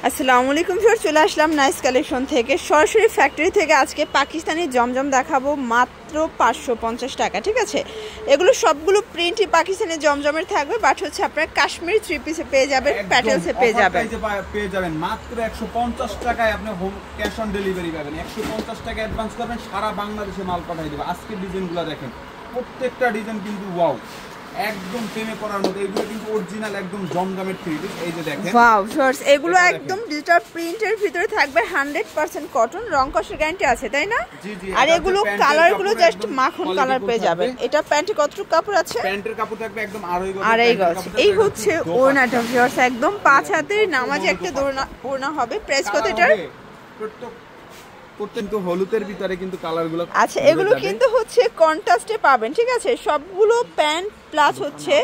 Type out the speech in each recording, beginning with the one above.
আসসালামু আলাইকুম ভিউয়ার্স, চলে আসলাম নাইস কালেকশন থেকে সরাসরি ফ্যাক্টরি থেকে। আজকে পাকিস্তানি জমজম দেখাবো মাত্র 550 টাকা। ঠিক আছে, এগুলো সবগুলো প্রিন্টই পাকিস্তানি জমজমের থাকবে, বাট হচ্ছে আপনারা কাশ্মীরি থ্রি পিসে পেয়ে যাবেন, প্যাটেলসে পেয়ে যাবেন মাত্র 150 টাকায়। আপনি হোম ক্যাশ অন ডেলিভারি পাবেন। 150 টাকা অ্যাডভান্স করবেন, সারা বাংলাদেশে মাল পাঠিয়ে দেবে। আজকের ডিজাইনগুলো দেখেন, প্রত্যেকটা ডিজাইন কিন্তু ওয়াও, একদম প্রেমে পড়ার মতো। এগুলো কিন্তু অরিজিনাল একদম জমজমের থ্রি পিস। এই যে দেখেন, ওয়াও ভিউয়ার্স, এগুলো একদম ডিজিটাল প্রিন্টের ভিতরে থাকবে, 100% কটন, রং কষের গ্যারান্টি আছে, তাই না? জি জি। আর এগুলো কালারগুলো জাস্ট মাখন কালার পেয়ে যাবেন। এটা প্যান্টে কতটুকু কাপড় আছে? প্যান্টের কাপড় থাকবে একদম আড়াই গজ। এই হচ্ছে ওড়নাটা ভিউয়ার্স, একদম 5 হাতের নামাজে একটা ওড়না হবে। প্রাইস কত এটার? কিন্তু হলুদের ভিতরে কিন্তু কালারগুলো আচ্ছা, এগুলো কিন্তু হচ্ছে কন্ট্রাস্টে পাবেন। ঠিক আছে, সবগুলো প্যান্ট প্লাস হচ্ছে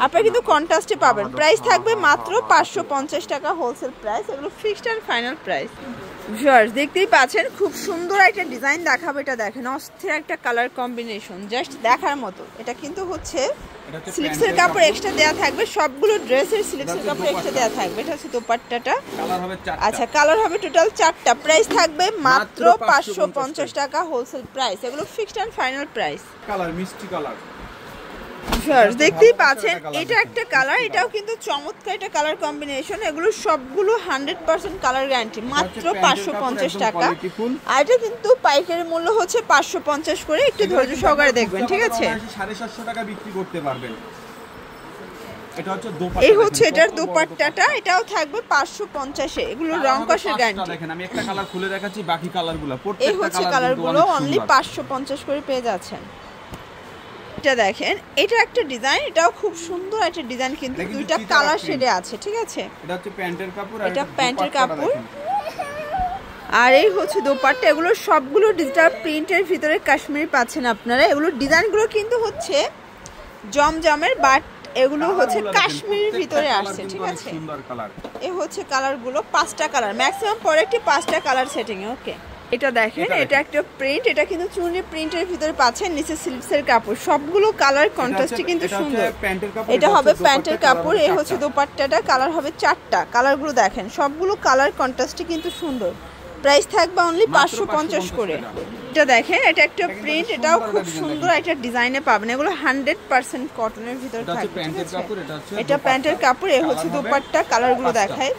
আপনারা কিন্তু কন্ট্রাস্টে পাবেন। প্রাইস থাকবে মাত্র 550 টাকা হোলসেল প্রাইস। এগুলো fixed and final price. Viewers দেখতেই পাচ্ছেন, খুব সুন্দর একটা ডিজাইন দেখাবো। এটা দেখেন, অস্থির একটা কালার কম্বিনেশন, জাস্ট দেখার মতো। এটা কিন্তু হচ্ছে স্লিপসের কাপড় এক্সট্রা দেয়া থাকবে, সবগুলো ড্রেসের স্লিপসের কাপড় এক্সট্রা দেয়া থাকবে। এটা হচ্ছে দোপাট্টাটা। আচ্ছা, কালার হবে টোটাল 4টা। প্রাইস থাকবে মাত্র 550 টাকা হোলসেল প্রাইস। এগুলো fixed and final price. Colour মিষ্টি কালার ভিউয়ার্স দেখতেই পাচ্ছেন, এটা একটা কালার, এটাও কিন্তু চমৎকার একটা কালার কম্বিনেশন। এগুলো সবগুলো 100% কালার গ্যারান্টি, মাত্র 550 টাকা। আর এটা কিন্তু পাইকারি মূল্য হচ্ছে 550 করে। একটু ধৈর্য সহকারে দেখবেন, ঠিক আছে? 750 টাকা বিক্রি করতে পারবেন। এটা হচ্ছে দোপাট্টা। এই হচ্ছে এটার দোপাট্টাটা, এটাও থাকবে 550 এ। এগুলো রং কষের গ্যারান্টি। দেখেন, আমি একটা কালার খুলে দেখাচ্ছি, বাকি কালারগুলো এই হচ্ছে কালারগুলো অনলি 550 করে পেয়ে যাচ্ছেন। এটা দেখেন, এটা একটা ডিজাইন, এটাও খুব সুন্দর একটা ডিজাইন, কিন্তু দুইটা কালার শেডে আছে। ঠিক আছে, এটা হচ্ছে প্যান্টের কাপড়, এটা প্যান্টের কাপড়। আর এই হচ্ছে দোপাট্টা। এগুলো সবগুলো ডিজিটাল প্রিন্টের ভিতরে কাশ্মীরি পাচ্ছেন আপনারা। এগুলো ডিজাইনগুলো কিন্তু হচ্ছে জমজমের, বাট এগুলো হচ্ছে কাশ্মীরের ভিতরে আসছে। ঠিক আছে, এই হচ্ছে কালারগুলো, 5টা কালার ম্যাক্সিমাম, পরে একটি 5টা কালার সেটিং এ। ওকে, এটা দেখেন, এটা একটা প্রিন্ট, এটা কিন্তু চুনি প্রিন্টের ভিতরে পাচ্ছেন, নিচে স্লিপসের কাপড়। সবগুলো কালার কন্ট্রাস্টে কিন্তু সুন্দর। এটা হবে প্যান্টের কাপড়। এই হচ্ছে দোপাট্টাটা, কালার হবে 4টা। কালারগুলো দেখেন, সবগুলো কালার কন্ট্রাস্টে কিন্তু সুন্দর। প্রাইস থাকবে অনলি 550 করে। এটা দেখেন, এটা একটা প্রিন্ট, এটাও খুব সুন্দর একটা ডিজাইনে পাবেন। এগুলো 100% কটনের ভিতরে থাকবে। এটা প্যান্টের কাপড়। এই হচ্ছে দোপাট্টা। কালারগুলো দেখায়,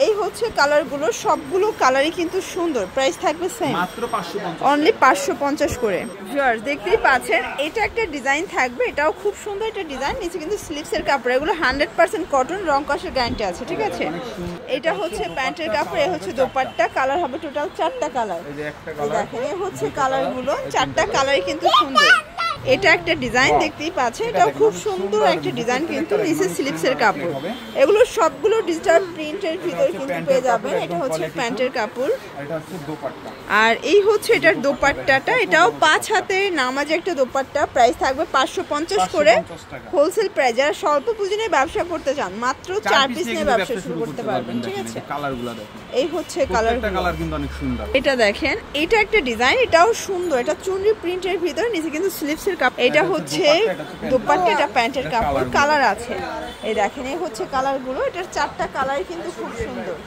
এই হচ্ছে কালারগুলো, সবগুলো কালারই কিন্তু সুন্দর। প্রাইস থাকবে সেম, মাত্র 550, অনলি 550 করে। ভিউয়ার্স দেখতেই পাচ্ছেন, এটা একটা ডিজাইন থাকবে, এটাও খুব সুন্দর একটা ডিজাইন। নিচে কিন্তু স্লিপসের কাপড়। এগুলো 100% কটন, রং কষের গ্যারান্টি আছে। ঠিক আছে, এটা হচ্ছে প্যান্টের কাপড়। এই হচ্ছে দোপাট্টা। কালার হবে টোটাল 4টা কালার। দেখেন, এই হচ্ছে কালারগুলো, 4টা কালারই কিন্তু সুন্দর। এটা একটা ডিজাইন দেখতেই পাচ্ছেন, এটাও খুব সুন্দর একটা ডিজাইন, কিন্তু নিচে স্লিপসের কাপড়। এগুলো সবগুলো ডিজিটাল প্রিন্টের ভিতরে কিন্তু পেয়ে যাবেন। এটা হচ্ছে প্যান্টের কাপড়, আর এই হচ্ছে এটার দোপাট্টাটা। এটাও 5 হাতে নামাজে একটা দোপাট্টা। প্রাইস থাকবে 550 করে হোলসেল প্রাইস। যারা স্বল্প পুঁজি নিয়ে ব্যবসা করতে চান, মাত্র 4 পিস নিয়ে ব্যবসা শুরু করতে পারবেন। ঠিক আছে, এই হচ্ছে কালারগুলো, কিন্তু অনেক সুন্দর। এটা দেখেন, এটা একটা ডিজাইন, এটাও সুন্দর। এটা চুনরি প্রিন্টের ভিতরে, নিচে কিন্তু স্লিপসের কাপড়। এটা হচ্ছে দোপাট্টা, এটা প্যান্টের কাপড়। কালার আছে, এই দেখেন, এই হচ্ছে কালারগুলো। এটার 4টা কালার কিন্তু খুব সুন্দর।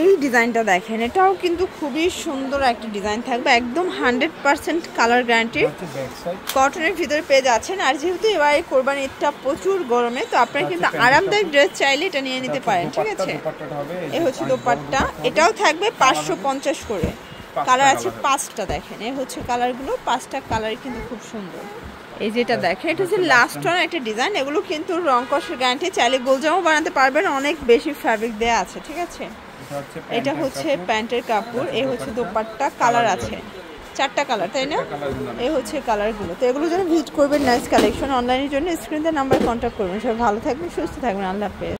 এই ডিজাইনটা দেখেন, এটাও কিন্তু খুবই সুন্দর একটা ডিজাইন থাকবে, একদম 100% কালার গ্যারান্টি, কটনের ভিতরে পেয়ে যাচ্ছেন। আর যেহেতু এবার কোরবানি ঈদটা প্রচুর গরমে, তো আপনারা কিন্তু আরামদায়ক ড্রেস চাইলে এটা নিয়ে নিতে পারেন। ঠিক আছে, এই হচ্ছে দোপাট্টা। এটাও থাকবে 550 করে। কালার আছে 5টা। দেখেন, এই হচ্ছে কালারগুলো, 5টা কালার কিন্তু খুব সুন্দর। এই যেটা দেখেন, এটা হচ্ছে লাস্ট ওয়ান একটা ডিজাইন। এগুলো কিন্তু রং কষের গ্যারান্টি, চাইলে গোলজামও বানাতে পারবেন, অনেক বেশি ফ্যাব্রিক দেয়া আছে। ঠিক আছে, এটা হচ্ছে প্যান্টের কাপড়। এই হচ্ছে দোপাট্টা। কালার আছে 4টা কালার, তাই না? এই হচ্ছে কালারগুলো। তো এগুলোর জন্য ভিজিট করবেন নাইস কালেকশন। অনলাইনের জন্য স্ক্রিনে নাম্বার কন্ট্যাক্ট করবেন। সবাই ভালো থাকবেন, সুস্থ থাকবেন। আল্লাহ হাফেজ।